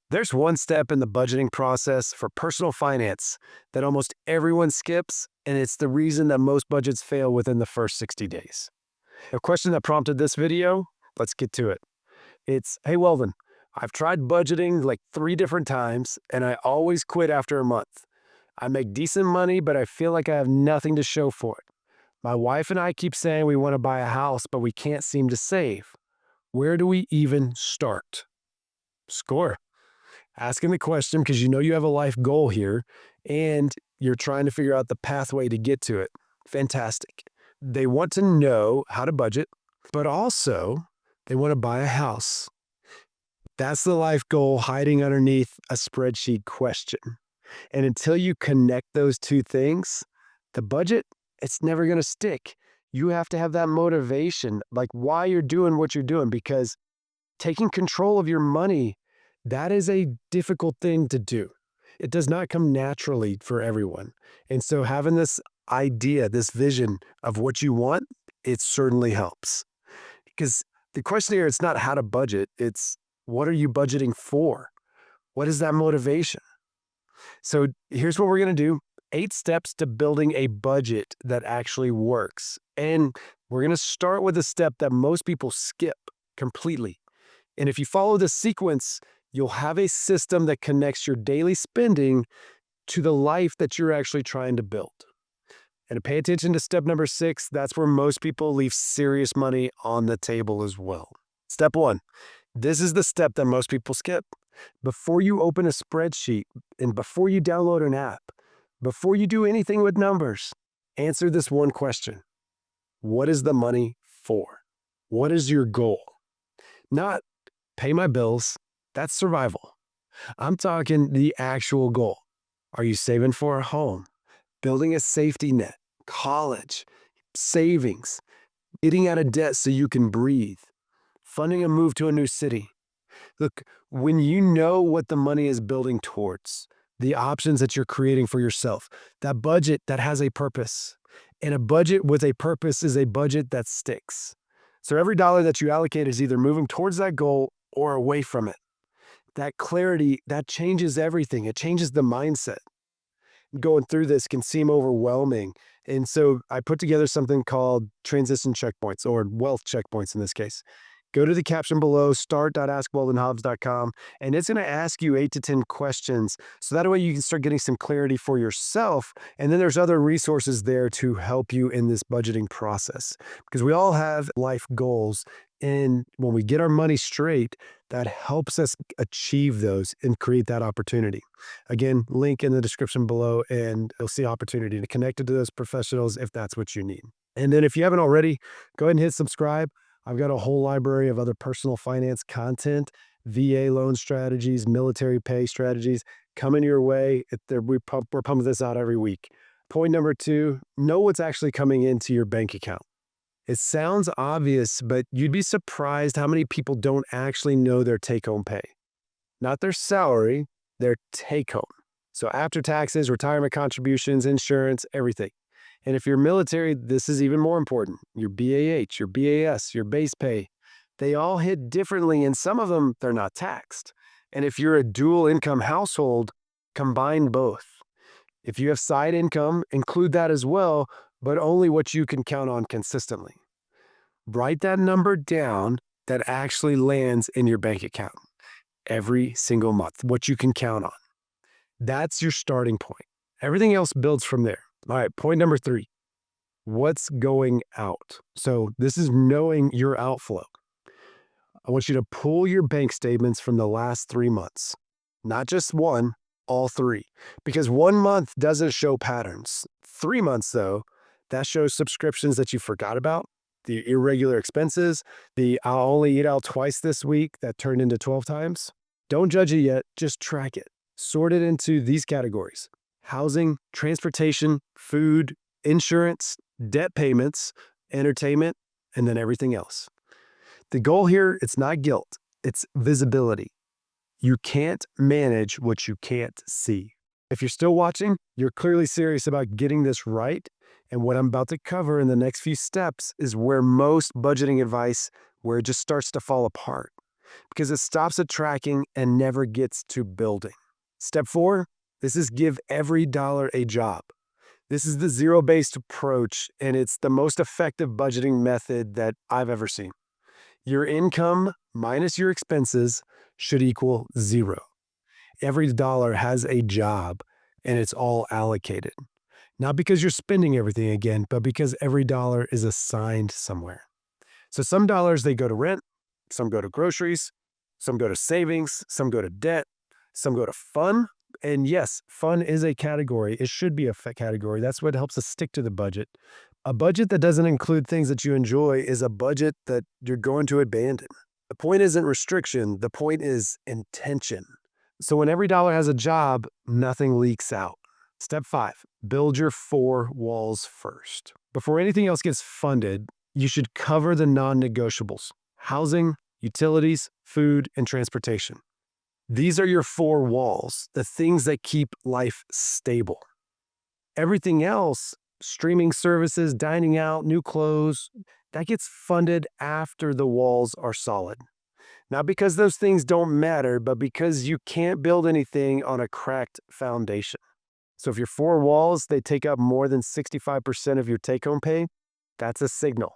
There's one step in the budgeting process for personal finance that almost everyone skips, and it's the reason that most budgets fail within the first 60 days. A question that prompted this video, let's get to it. It's, hey Weldon, I've tried budgeting like 3 different times, and I always quit after a month. I make decent money, but I feel like I have nothing to show for it. My wife and I keep saying we want to buy a house, but we can't seem to save. Where do we even start? Score. Asking the question because you know you have a life goal here and you're trying to figure out the pathway to get to it. Fantastic. They want to know how to budget, but also they want to buy a house. That's the life goal hiding underneath a spreadsheet question. And until you connect those two things, the budget, it's never going to stick. You have to have that motivation, like why you're doing what you're doing, because taking control of your money, that is a difficult thing to do. It does not come naturally for everyone. And so having this idea, this vision of what you want, it certainly helps. Because the question here, it's not how to budget, it's what are you budgeting for? What is that motivation? So here's what we're going to do. 8 steps to building a budget that actually works. And we're going to start with a step that most people skip completely. And if you follow this sequence, you'll have a system that connects your daily spending to the life that you're actually trying to build. And to pay attention to step number 6, that's where most people leave serious money on the table as well. Step 1, this is the step that most people skip. Before you open a spreadsheet and before you download an app, before you do anything with numbers, answer this one question. What is the money for? What is your goal? Not pay my bills. That's survival. I'm talking the actual goal. Are you saving for a home? Building a safety net? College? Savings? Getting out of debt so you can breathe? Funding a move to a new city? Look, when you know what the money is building towards, the options that you're creating for yourself, that budget that has a purpose, and a budget with a purpose is a budget that sticks. So every dollar that you allocate is either moving towards that goal or away from it. That clarity, that changes everything. It changes the mindset. Going through this can seem overwhelming. And so I put together something called transition checkpoints, or wealth checkpoints in this case. Go to the caption below, start.askweldonhobbs.com, and it's going to ask you 8 to 10 questions. So that way you can start getting some clarity for yourself. And then there's other resources there to help you in this budgeting process, because we all have life goals. And when we get our money straight, that helps us achieve those and create that opportunity. Again, link in the description below, and you'll see opportunity to connect to those professionals if that's what you need. And then if you haven't already, go ahead and hit subscribe. I've got a whole library of other personal finance content, VA loan strategies, military pay strategies coming your way. We're pumping this out every week. Point number 2, know what's actually coming into your bank account. It sounds obvious, but you'd be surprised how many people don't actually know their take-home pay. Not their salary, their take-home. So after taxes, retirement contributions, insurance, everything. And if you're military, this is even more important. Your BAH, your BAS, your base pay, they all hit differently, and some of them, they're not taxed. And if you're a dual income household, combine both. If you have side income, include that as well, but only what you can count on consistently. Write that number down that actually lands in your bank account every single month, what you can count on. That's your starting point. Everything else builds from there. All right, point number 3, what's going out? So this is knowing your outflow. I want you to pull your bank statements from the last 3 months, not just one, all 3, because 1 month doesn't show patterns. 3 months, though, that shows subscriptions that you forgot about, the irregular expenses, the I'll only eat out twice this week that turned into 12 times. Don't judge it yet, just track it. Sort it into these categories: housing, transportation, food, insurance, debt payments, entertainment, and then everything else. The goal here, it's not guilt, it's visibility. You can't manage what you can't see. If you're still watching, you're clearly serious about getting this right. And what I'm about to cover in the next few steps is where most budgeting advice, where it just starts to fall apart. because it stops at tracking and never gets to building. Step 4, this is give every dollar a job. This is the zero-based approach, and it's the most effective budgeting method that I've ever seen. Your income minus your expenses should equal 0. Every dollar has a job, and it's all allocated. Not because you're spending everything again, but because every dollar is assigned somewhere. So some dollars, they go to rent, some go to groceries, some go to savings, some go to debt, some go to fun. And yes, fun is a category. It should be a category. That's what helps us stick to the budget. A budget that doesn't include things that you enjoy is a budget that you're going to abandon. The point isn't restriction. The point is intention. So when every dollar has a job, nothing leaks out. Step 5, build your 4 walls first. Before anything else gets funded, you should cover the non-negotiables: housing, utilities, food, and transportation. These are your 4 walls, the things that keep life stable. Everything else, streaming services, dining out, new clothes, that gets funded after the walls are solid. Not because those things don't matter, but because you can't build anything on a cracked foundation. So if your 4 walls, they take up more than 65% of your take-home pay, that's a signal.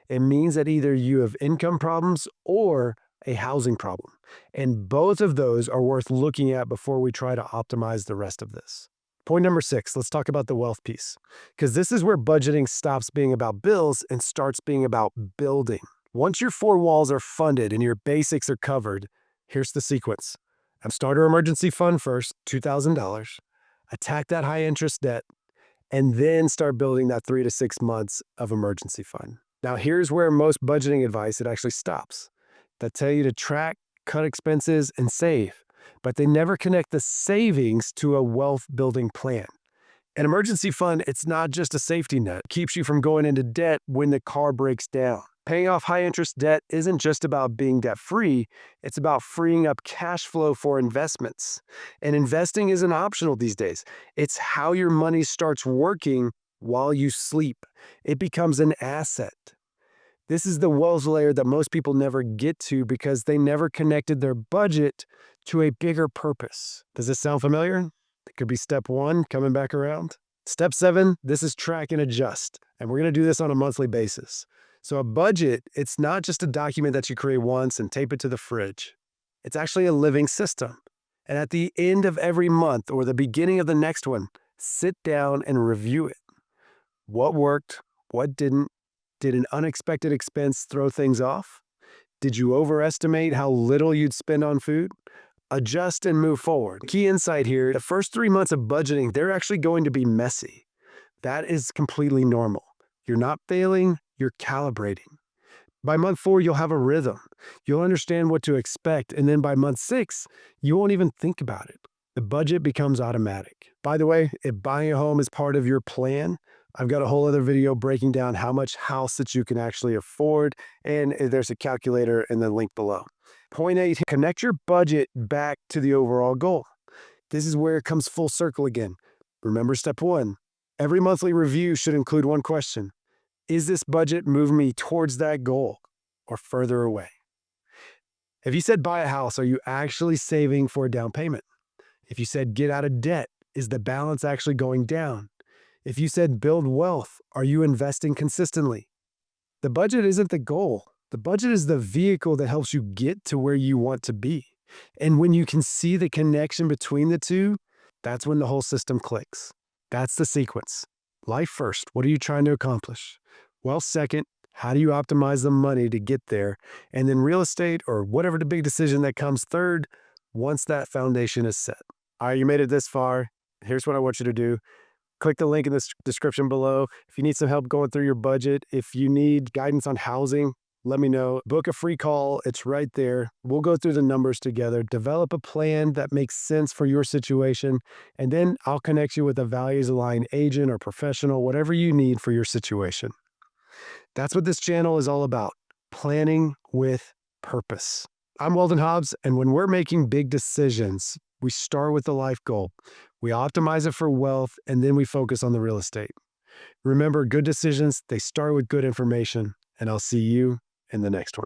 It means that either you have income problems or a housing problem. And both of those are worth looking at before we try to optimize the rest of this. Point number 6, let's talk about the wealth piece, because this is where budgeting stops being about bills and starts being about building. Once your 4 walls are funded and your basics are covered, here's the sequence. Start our emergency fund first, $2,000. Attack that high interest debt, and then start building that 3 to 6 months of emergency fund. Now, here's where most budgeting advice, it actually stops. They tell you to track, cut expenses, and save, but they never connect the savings to a wealth building plan. An emergency fund, it's not just a safety net. It keeps you from going into debt when the car breaks down. Paying off high interest debt isn't just about being debt free, it's about freeing up cash flow for investments. And investing isn't optional these days. It's how your money starts working while you sleep. It becomes an asset. This is the wealth layer that most people never get to because they never connected their budget to a bigger purpose. Does this sound familiar? It could be step 1, coming back around. Step 7, this is track and adjust. And we're going to do this on a monthly basis. So a budget, it's not just a document that you create once and tape it to the fridge. It's actually a living system. And at the end of every month or the beginning of the next one, sit down and review it. What worked? What didn't? Did an unexpected expense throw things off? Did you overestimate how little you'd spend on food? Adjust and move forward. Key insight here, the first 3 months of budgeting, they're actually going to be messy. That is completely normal. You're not failing, you're calibrating. By month 4, you'll have a rhythm. You'll understand what to expect, and then by month 6, you won't even think about it. The budget becomes automatic. By the way, if buying a home is part of your plan, I've got a whole other video breaking down how much house that you can actually afford, and there's a calculator in the link below. Point 8, connect your budget back to the overall goal. This is where it comes full circle again. Remember step 1, every monthly review should include one question. Is this budget moving me towards that goal or further away? If you said buy a house, are you actually saving for a down payment? If you said get out of debt, is the balance actually going down? If you said build wealth, are you investing consistently? The budget isn't the goal. The budget is the vehicle that helps you get to where you want to be. And when you can see the connection between the two, that's when the whole system clicks. That's the sequence. Life first, what are you trying to accomplish? Wealth second, how do you optimize the money to get there? And then real estate or whatever the big decision that comes third, once that foundation is set. All right, you made it this far. Here's what I want you to do. Click the link in the description below. If you need some help going through your budget, if you need guidance on housing, let me know. Book a free call. It's right there. We'll go through the numbers together, develop a plan that makes sense for your situation, and then I'll connect you with a values-aligned agent or professional, whatever you need for your situation. That's what this channel is all about, planning with purpose. I'm Weldon Hobbs, and when we're making big decisions, we start with the life goal. We optimize it for wealth, and then we focus on the real estate. Remember, good decisions, they start with good information, and I'll see you in the next one.